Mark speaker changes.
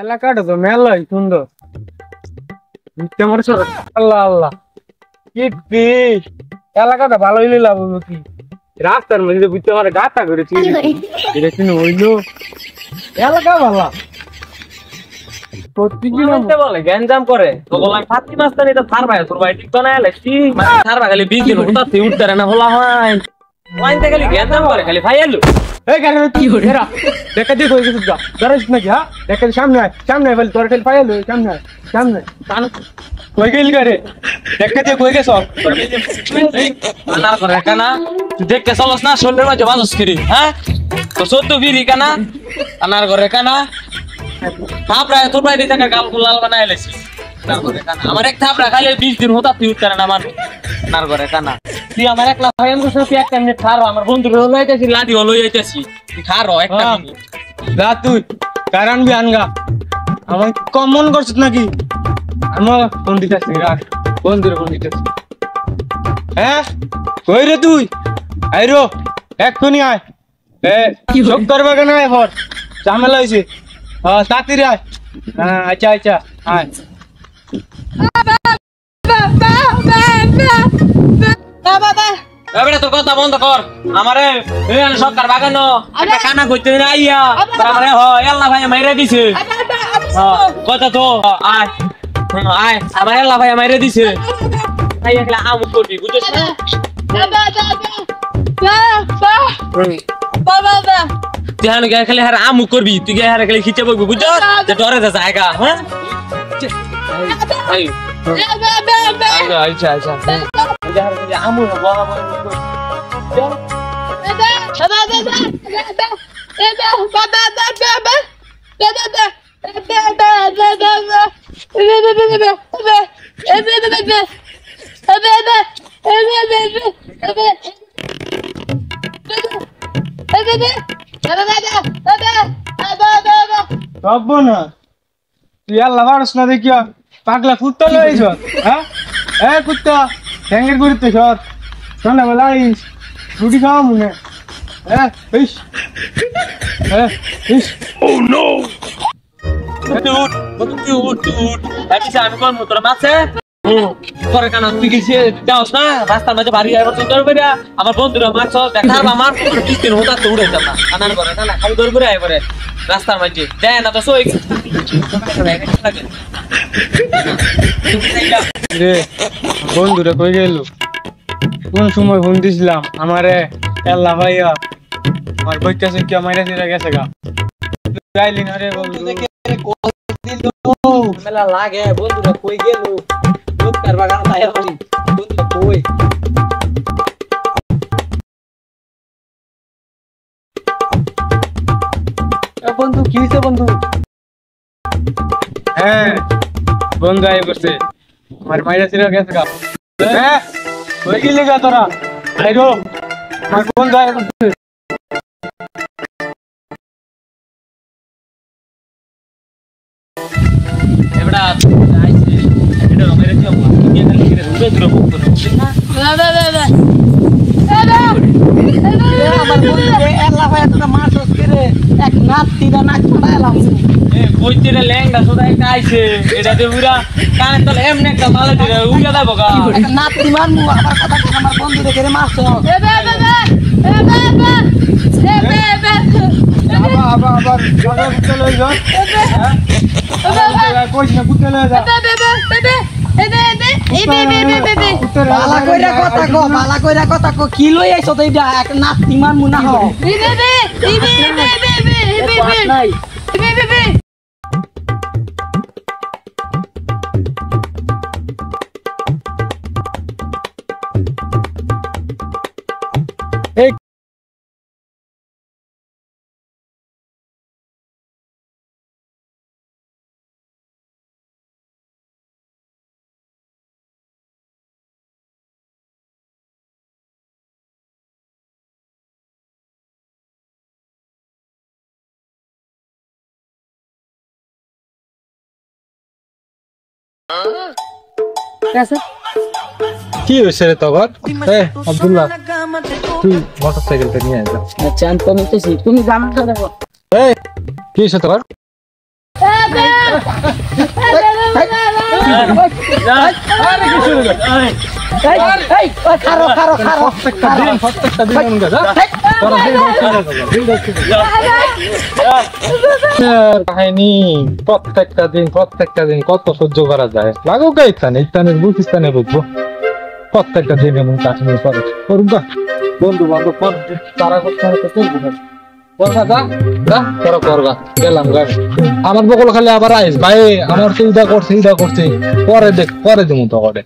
Speaker 1: এলাকাটা তো মেলাই সুন্দর। আল্লাহ আল্লাহ কি এলাকাটা ভালো হইলে লাভ হইব কি? রাস্তার মধ্যে বুঝতে পারে গাতা করেছি এটা কিন্তু হইলো এলাকা ভালো।
Speaker 2: বলে গ্যাঞ্জাম করে তো বললাম ফাতি মাস্তানি তো থার ভাই তোর ভাই ঠিক তো না এলাইছি থার ভাই খালি 20 দিন হতাতে উঠতে না বলা হয় লাইনতে খালি গ্যাঞ্জাম করে খালি ভাই এলো
Speaker 1: এই গাড়ি কি হইছে রা দেখা দি কই গেছিস গা দাঁড়াইস নাকি? হ্যাঁ দেখা সামনে বল তোর খালি ফাইল সামনে কই গেল গাড়ি দেখা দি কই গেছ
Speaker 2: আনার করে কানা তুই দেখতে চলস না শরীরের মাঝে বাজস করি হ্যাঁ তো সত্য ফিরি কানা আনার করে কানা থাপড়া তোর ভাই দিতে গাল লাল বানাই এলাইছি আমার এক থাপড়া খাইলে 20 দিন হতাতে উঠতে না আমার আনার করে কানা তুই আমার একলা ভাই আমি কইছি একটা মিনিট খারো আমার বন্ধু লই আইতাছি লাদি লই আইতাছি তুই খারো একটা মিনিট
Speaker 1: যা তুই কারণ বি আনগা আমার কমন করছিস নাকি? আমার ফোন দিতেছি রাখ বন্ধুরে ফোন দিতেছি। হ্যাঁ কই রে তুই? আইরো এক্ষুনি আয়। চোখ করবে কেন এবার ঝামেলা হয়েছে? হ্যাঁ তাড়াতাড়ি আয়। হ্যাঁ আচ্ছা আয়।
Speaker 2: এবারে তোর কথা বন্ধ কর আমারে সরকার বাগানো একটা কানা কইতে না আইয়া আমারে এল্লা ভাই মাইরা দিছে কথা তো আয় আয় আমার এল্লা ভাই মাইরা দিছে আইয়া গেলা আমু করবি বুঝছ না তুই হানো গে খালি হার আমু করবি তুই গে হার খালি খিচে বকবি বুঝছ যে ডরে যা জায়গা হ্যাঁ আচ্ছা আমু
Speaker 1: সব না তুই আল্লাহ মানুষ না দেখিয়া পাগলা কুত্তা লইছ। হ্যাঁ কুত্তা ঠ্যাঙ্গের করিতে সর সন্ধ্যাবেলা আইস রুটি খাওয়া মনে।
Speaker 2: আমি কোন তোর মাছে করে কানা তুই কি যাওস না রাস্তার মাঝে বাড়ি আইবার তোর করে আমার বন্ধুরা মাছ দেখার আমার 20 দিন হতাতে উড়াইতাম না কানার করে না খালি দৌড় করে আইবারে রাস্তার মাঝে দেয় না তো সই
Speaker 1: রে বন্ধুরে কই গেল? কোন সময় ফোন দিছিলাম আমারে আল্লাহ ভাইয়া আমার বইটা সে কি মাইরা দিরা গেছে গা যাইলি না রে বন্ধু
Speaker 2: মেলা লাগে বন্ধুরা কই গেল দুধ কার বাগান তাইয়া বলি বন্ধুরা কই
Speaker 1: বন্ধু কি হইছে বন্ধু? হ্যাঁ বন্ধু আই বসে আমার মাইরা দিরা গেছে গা। হ্যাঁ কই গেলি গা তোরা? আইরো আমার বন্ধু আই বসে
Speaker 2: এবড়া আইছে এটা রমের কি হবে কি এখানে কি রুবে দিলো বন্ধু না
Speaker 3: আমার বন্ধুরে আল্লাহ ভাই তোরা মাছস করে এক নাতি দা নাক পড়াইলাম
Speaker 2: কইতেরে লেঙ্গা সদাই কাইছে এটা যে পুরা কানে তলে এমনে একটা মালে দিলে উড়া দাও গা
Speaker 3: এক নাতি মারমু আমার কথা কি আমার বন্ধুরে করে মারছ
Speaker 1: আবার কুত্তা লই যা। হ্যাঁ কইছ না কুত্তা লই যা
Speaker 3: বালা কইরা কথা কো কি লই আইছ তো এটা এক নাতি মারমু না হ
Speaker 1: কি হয়েছে রে তোর? আব্দুল্লাহ তুই মোটরসাইকেলটা নিয়ে আয়।
Speaker 3: আচ্ছা আমি তো নিতেছি তুমি জানো তো দেখো
Speaker 1: কি হয়েছে তোর? আরে কি শুরু করে
Speaker 3: খারো খারো খারো
Speaker 1: প্রত্যেকটা দিন অনগা যা তোরা কাহিনী প্রত্যেকটা দিন কত সহ্য করা যায় লাগুক ইস্তানের বুঝিস্তানে বুঝবো প্রত্যেকটা দিন এমন কাহিনী করে করুক বন্ধু বান্ধব তারা করতে করবা যা যা তোরা করবা গেলাম গা আমার বকল খালি আবার আইস ভাই আমার তো ইদা করছে পরে দেখ পরে দিমু তো করে